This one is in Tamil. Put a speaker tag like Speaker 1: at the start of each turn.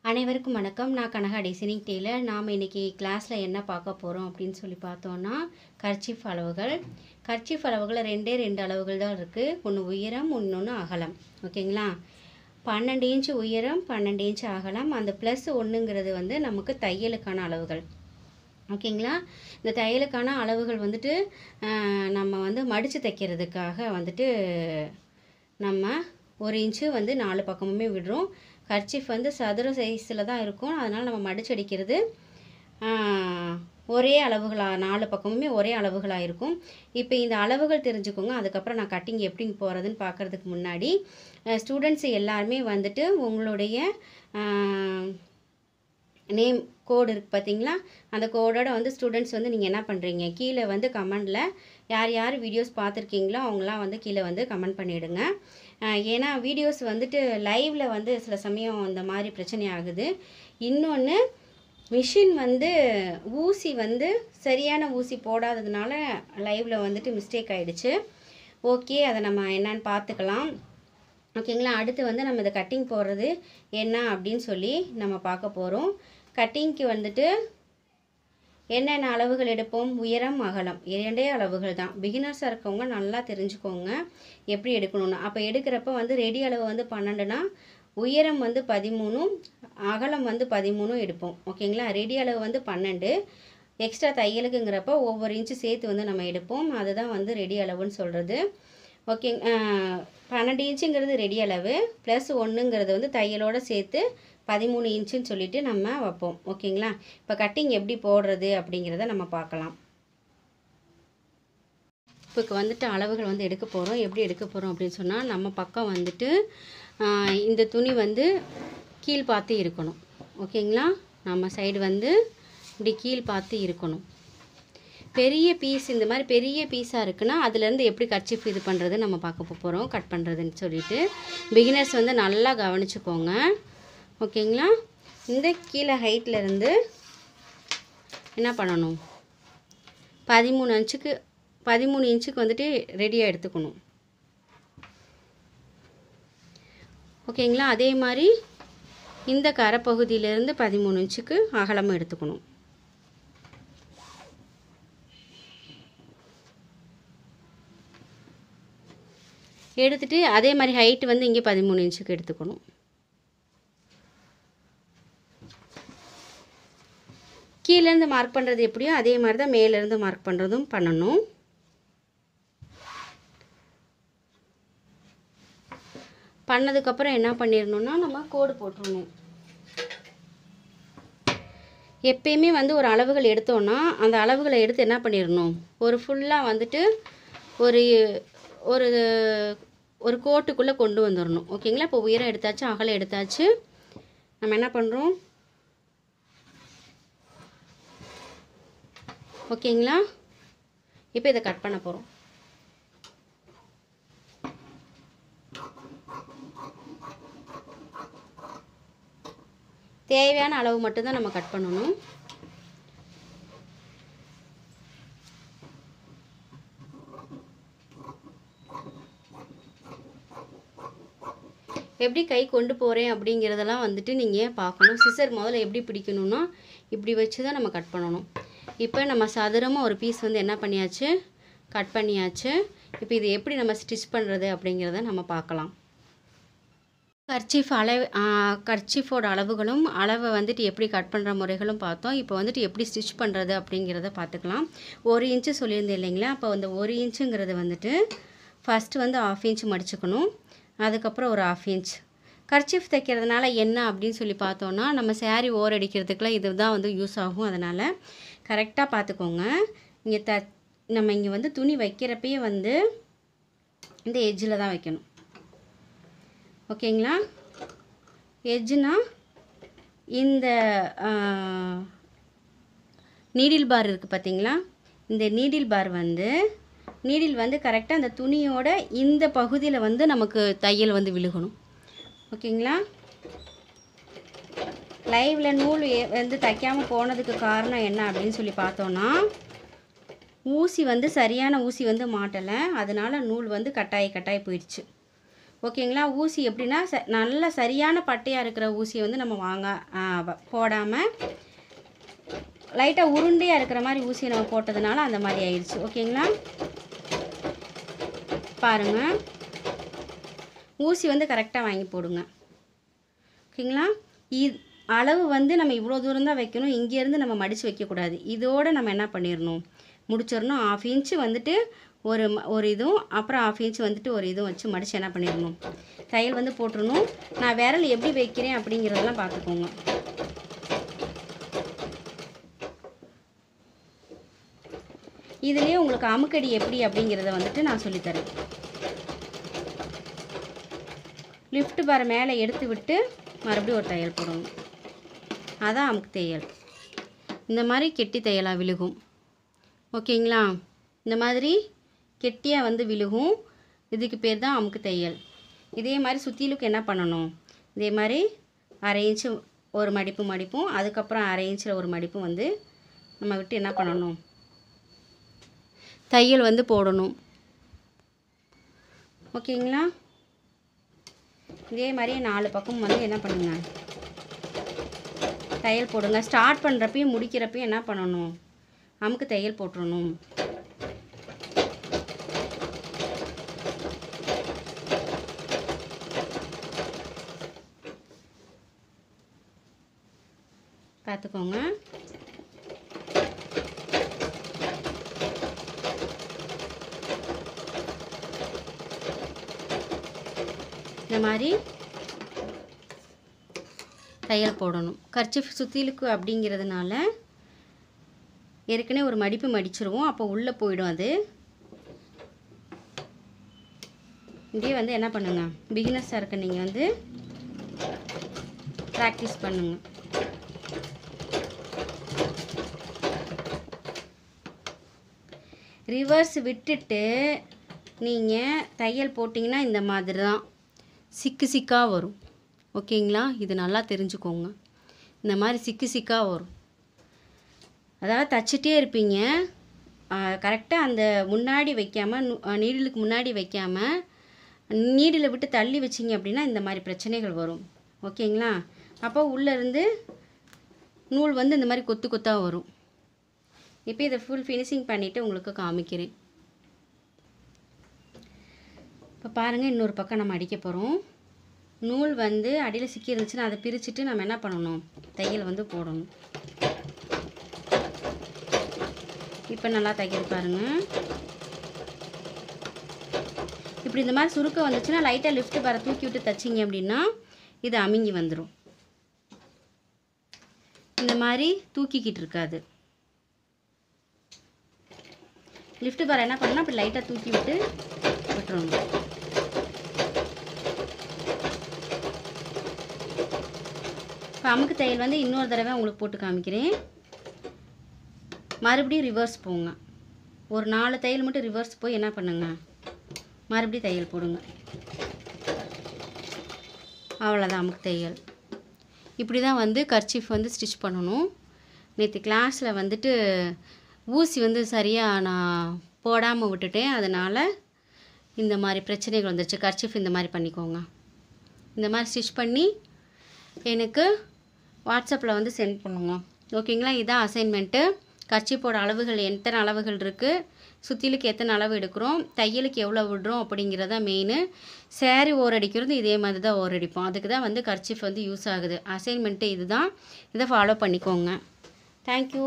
Speaker 1: அனைவருக்கும் வணக்கம். நான் கனகா டிசைனிங் டெய்லர். நாம் இன்றைக்கி கிளாஸில் என்ன பார்க்க போகிறோம் அப்படின்னு சொல்லி பார்த்தோன்னா, கர்ச்சீஃப் அளவுகள். கர்ச்சீஃப் அளவுகள் ரெண்டு அளவுகள் தான் இருக்குது. ஒன்று உயரம், இன்னொன்று அகலம். ஓகேங்களா? 12 இன்ச்சு உயரம், 12 இன்ச்சு அகலம். அந்த ப்ளஸ் ஒன்றுங்கிறது வந்து நமக்கு தையலுக்கான அளவுகள். ஓகேங்களா? இந்த தையலுக்கான அளவுகள் வந்துட்டு நம்ம வந்து மடித்து தைக்கிறதுக்காக வந்துட்டு நம்ம 1 இன்ச்சு வந்து 4 பக்கமுமே விடுறோம். கர்ச்சீஃப் வந்து சதுர சைஸில் தான் இருக்கும். அதனால் நம்ம மடிச்சடிக்கிறது ஒரே அளவுகளாக 4 பக்கமுமே ஒரே அளவுகளாக இருக்கும். இப்போ இந்த அளவுகள் தெரிஞ்சுக்கோங்க. அதுக்கப்புறம் நான் கட்டிங் எப்படி போகிறதுன்னு பார்க்குறதுக்கு முன்னாடி ஸ்டூடெண்ட்ஸ் எல்லாருமே வந்துட்டு உங்களுடைய நேம் கோடு இருக்குது பார்த்தீங்களா? அந்த கோடோட வந்து ஸ்டூடெண்ட்ஸ் வந்து நீங்கள் என்ன பண்ணுறீங்க, கீழே வந்து கமெண்டில் யார் யார் வீடியோஸ் பார்த்துருக்கீங்களோ அவங்களாம் வந்து கீழே வந்து கமெண்ட் பண்ணிவிடுங்க. ஏன்னா வீடியோஸ் வந்துட்டு லைவில் வந்து சில சமயம் இந்த மாதிரி பிரச்சனை ஆகுது. இன்னொன்று, மிஷின் வந்து ஊசி வந்து சரியான ஊசி போடாததுனால லைவில் வந்துட்டு மிஸ்டேக் ஆகிடுச்சு. ஓகே, அதை நம்ம என்னன்னு பார்த்துக்கலாம். ஓகேங்களா? அடுத்து வந்து நம்ம இதை கட்டிங் போடுறது என்ன அப்படின்னு சொல்லி நம்ம பார்க்க போகிறோம். கட்டிங்க்கு வந்துட்டு என்னென்ன அளவுகள் எடுப்போம்? உயரம், அகலம் 2 அளவுகள் தான். பிகினர்ஸாக இருக்கவங்க நல்லா தெரிஞ்சுக்கோங்க எப்படி எடுக்கணும்னு. அப்போ எடுக்கிறப்ப வந்து ரெடி அளவு வந்து 12னா உயரம் வந்து 13, அகலம் வந்து 13 எடுப்போம். ஓகேங்களா? ரெடி அளவு வந்து 12, எக்ஸ்ட்ரா தையலுக்குங்கிறப்ப ஒவ்வொரு இன்ச்சு சேர்த்து வந்து நம்ம எடுப்போம். அதுதான் வந்து ரெடி அளவுன்னு சொல்கிறது. ஓகே, 12 இன்ச்சுங்கிறது ரெடி அளவு, ப்ளஸ் 1ங்கிறது வந்து தையலோடு சேர்த்து 13 இன்ச்சுன்னு சொல்லிட்டு நம்ம வைப்போம். ஓகேங்களா? இப்போ கட்டிங் எப்படி போடுறது அப்படிங்கிறத நம்ம பார்க்கலாம். இப்போ வந்துட்டு அளவுகள் வந்து எடுக்க போகிறோம். எப்படி எடுக்க போகிறோம் அப்படின்னு சொன்னால், நம்ம பக்கம் வந்துட்டு இந்த துணி வந்து கீழ் பார்த்து இருக்கணும். ஓகேங்களா? நம்ம சைடு வந்து இப்படி கீழ் பார்த்து இருக்கணும். பெரிய பீஸ், இந்த மாதிரி பெரிய பீஸாக இருக்குன்னா அதுலேருந்து எப்படி கர்ச்சீஃப் இது பண்ணுறது நம்ம பார்க்க போகிறோம், கட் பண்ணுறதுன்னு சொல்லிட்டு. பிகினர்ஸ் வந்து நல்லா கவனிச்சுக்கோங்க. ஓகேங்களா? இந்த கீழே ஹைட்லேருந்து என்ன பண்ணணும், 13 இன்ச்சுக்கு வந்துட்டு ரெடியாக எடுத்துக்கணும். ஓகேங்களா? அதே மாதிரி இந்த கரைப்பகுதியிலேருந்து 13 இன்ச்சுக்கு அகலமாக எடுத்துக்கணும். எடுத்துகிட்டு அதே மாதிரி ஹைட்டு வந்து இங்கே 13 இன்ச்சுக்கு எடுத்துக்கணும். கீழேருந்து மார்க் பண்ணுறது எப்படியோ அதே மாதிரி தான் மேலேருந்து மார்க் பண்ணுறதும் பண்ணணும். பண்ணதுக்கப்புறம் என்ன பண்ணிடணும்னா நம்ம கோடு போட்டுடணும். எப்பயுமே வந்து ஒரு அளவுகள் எடுத்தோன்னா அந்த அளவுகளை எடுத்து என்ன பண்ணிடணும், ஒரு ஃபுல்லாக வந்துட்டு ஒரு ஒரு ஒரு கோட்டுக்குள்ளே கொண்டு வந்துடணும். ஓகேங்களா? இப்போ உயரம் எடுத்தாச்சு, அகலம் எடுத்தாச்சு. நம்ம என்ன பண்ணுறோம், ஓகேங்களா? இப்போ இதை கட் பண்ண போகிறோம். தேவையான அளவு மட்டும்தான் நம்ம கட் பண்ணணும். எப்படி கை கொண்டு போகிறேன் அப்படிங்கிறதெல்லாம் வந்துட்டு நீங்கள் பார்க்கணும். சிசர் முதல்ல எப்படி பிடிக்கணும்னா இப்படி வச்சு தான் நம்ம கட் பண்ணணும். இப்போ நம்ம சதுரமாக ஒரு பீஸ் வந்து என்ன பண்ணியாச்சு, கட் பண்ணியாச்சு. இப்போ இது எப்படி நம்ம ஸ்டிச் பண்ணுறது அப்படிங்கிறத நம்ம பார்க்கலாம். கர்ச்சீஃபோட அளவுகளும் அளவை வந்துட்டு எப்படி கட் பண்ணுற முறைகளும் பார்த்தோம். இப்போ வந்துட்டு எப்படி ஸ்டிச் பண்ணுறது அப்படிங்கிறத பார்த்துக்கலாம். 1 இன்ச்சு சொல்லியிருந்தேன் இல்லைங்களா? அப்போ அந்த 1 இன்ச்சுங்கிறது வந்துட்டு ஃபஸ்ட்டு வந்து 1/2 இன்ச்சு மடிச்சுக்கணும். அதுக்கப்புறம் ஒரு 1/2 இன்ச். கர்ச்சீஃப் தைக்கிறதுனால என்ன அப்படின்னு சொல்லி பார்த்தோன்னா, நம்ம சேரீ ஓர் அடிக்கிறதுக்குலாம் இது தான் வந்து யூஸ் ஆகும். அதனால் கரெக்டாக பார்த்துக்கோங்க. நம்ம இங்கே வந்து துணி வைக்கிறப்பயே வந்து இந்த எட்ஜில் தான் வைக்கணும். ஓகேங்களா? எட்ஜுனா இந்த நீடில் பார் இருக்குது பார்த்தீங்களா? இந்த நீடில் பார் வந்து கரெக்டாக அந்த துணியோட இந்த பகுதியில் வந்து நமக்கு தையல் வந்து விழுகணும். ஓகேங்களா? லைவில் நூல் வந்து தைக்காமல் போனதுக்கு காரணம் என்ன அப்படின்னு சொல்லி பார்த்தோன்னா, ஊசி வந்து சரியான ஊசி வந்து மாட்டலை. அதனால் நூல் வந்து கட்டாயி போயிடுச்சு. ஓகேங்களா. ஊசி எப்படின்னா நல்ல சரியான பட்டையாக இருக்கிற ஊசியை வந்து நம்ம போடாமல் லைட்டாக உருண்டையாக இருக்கிற மாதிரி ஊசியை நம்ம போட்டதுனால அந்த மாதிரி ஆயிடுச்சு. ஓகேங்களா. பாருங்கள், ஊசி வந்து கரெக்டாக வாங்கி போடுங்க. ஓகேங்களா. அளவு வந்து நம்ம இவ்வளோ தூரம் தான் வைக்கணும், இங்கேருந்து நம்ம மடித்து வைக்கக்கூடாது. இதோடு நம்ம என்ன பண்ணிடணும், முடிச்சிடணும். 1/2 இன்ச்சு வந்துட்டு ஒரு இதுவும், அப்புறம் 1/2 இன்ச்சு வந்துட்டு ஒரு இதுவும் வச்சு மடித்து என்ன பண்ணிடணும், தையல் வந்து போட்டுடணும். நான் விரல் எப்படி வைக்கிறேன் அப்படிங்கிறதெல்லாம் பார்த்துக்கோங்க. இதுலேயே உங்களுக்கு அமுக்கடி எப்படி அப்படிங்கிறத வந்துட்டு நான் சொல்லித்தரேன். லிஃப்ட் பார் மேலே எடுத்து விட்டு மறுபடியும் ஒரு தையல் போடணும். அதான் அமுக்கு தையல். இந்த மாதிரி கெட்டி தையலாக விழுகும். ஓகேங்களா. இந்த மாதிரி கெட்டியாக வந்து விழுகும். இதுக்கு பேர் தான் அமுக்கு தையல். இதே மாதிரி சுற்றிலுக்கு என்ன பண்ணணும், இதே மாதிரி 1/2 இன்ச்சு ஒரு மடிப்பும், அதுக்கப்புறம் 1/2 இன்ச்சில் ஒரு மடிப்பும் வந்து நம்ம விட்டு என்ன பண்ணணும், தையல் வந்து போடணும். ஓகேங்களா. இதே மாதிரி 4 பக்கம் வந்து என்ன பண்ணுங்க, தையல் போடுங்க. ஸ்டார்ட் பண்ணுறப்பையும் முடிக்கிறப்பையும் என்ன பண்ணணும், அமுக்கு தையல் போட்டுடணும். பார்த்துக்கோங்க. இந்த மாதிரி தையல் போடணும். கர்ச்சீஃப் சுற்றிலுக்கு அப்படிங்கிறதுனால ஏற்கனவே ஒரு மடிப்பு மடிச்சிருவோம், அப்போ உள்ளே போயிடும். அது இதே வந்து என்ன பண்ணுங்க, பிகினர்ஸாக இருக்க நீங்கள் வந்து ப்ராக்டிஸ் பண்ணுங்க. ரிவர்ஸ் விட்டுட்டு நீங்கள் தையல் போட்டிங்கன்னா இந்த மாதிரி தான் சிக்காக வரும். ஓகேங்களா. இது நல்லா தெரிஞ்சுக்கோங்க. இந்த மாதிரி சிக்காக வரும். அதாவது தச்சிட்டே இருப்பீங்க, கரெக்டாக அந்த முன்னாடி வைக்காமல், நீடிலுக்கு முன்னாடி வைக்காமல் நீடில் விட்டு தள்ளி வச்சிங்க அப்படின்னா இந்த மாதிரி பிரச்சனைகள் வரும். ஓகேங்களா. அப்போ உள்ளேருந்து நூல் வந்து இந்த மாதிரி கொத்து கொத்தாக வரும். இப்போ இதை ஃபுல் ஃபினிஷிங் பண்ணிவிட்டு உங்களுக்கு காமிக்கிறேன். இப்போ பாருங்கள், இன்னொரு பக்கம் நம்ம அடிக்க போகிறோம். நூல் வந்து அடியில் சிக்கி இருந்துச்சுன்னா அதை பிரிச்சுட்டு நம்ம என்ன பண்ணணும், தையல் வந்து போடணும். இப்போ நல்லா தைக்கிறது பாருங்கள். இப்படி இந்த மாதிரி சுருக்கம் வந்துச்சுன்னா லைட்டாக லிஃப்ட் பாரை தூக்கி விட்டு தைச்சிங்க அப்படின்னா இது அமுங்கி வந்துடும். இந்த மாதிரி தூக்கிக்கிட்டு இருக்காது. லிஃப்ட் பாரை என்ன பண்ணணும், அப்படி லைட்டாக தூக்கி விட்டு விட்டுறணும். இப்போ அமுக்கு தையல் வந்து இன்னொரு தடவை உங்களுக்கு போட்டு காமிக்கிறேன். மறுபடியும் ரிவர்ஸ் போங்க. ஒரு 4 தையல் மட்டும் ரிவர்ஸ் போய் என்ன பண்ணுங்க, மறுபடியும் தையல் போடுங்க. அவ்வளோதான் அமுக்கு தையல். இப்படி தான் வந்து கர்ச்சீஃப் வந்து ஸ்டிச் பண்ணணும். நேற்று கிளாஸில் வந்துட்டு ஊசி வந்து சரியாக நான் போடாமல் விட்டுட்டேன், அதனால் இந்த மாதிரி பிரச்சனைகள் வந்துருச்சு. கர்ச்சீஃப் இந்த மாதிரி பண்ணிக்கோங்க. இந்த மாதிரி ஸ்டிச் பண்ணி எனக்கு வாட்ஸ்அப்பில் வந்து சென்ட் பண்ணுங்க. ஓகேங்களா. இதான் அசைன்மெண்ட்டு. கர்ச்சீஃபோட அளவுகள் எத்தனை அளவுகள் இருக்குது, சுற்றிலுக்கு எத்தனை அளவு எடுக்கிறோம், தையலுக்கு எவ்வளோ விடுறோம் அப்படிங்கிறத மெயின். சேரீ ஓரடிக்கிறது இதே மாதிரி தான் ஓரடிப்போம். அதுக்கு தான் வந்து கர்ச்சீஃப் வந்து யூஸ் ஆகுது. அசைன்மெண்ட்டு இது தான். இதை ஃபாலோ பண்ணிக்கோங்க. தேங்க்யூ.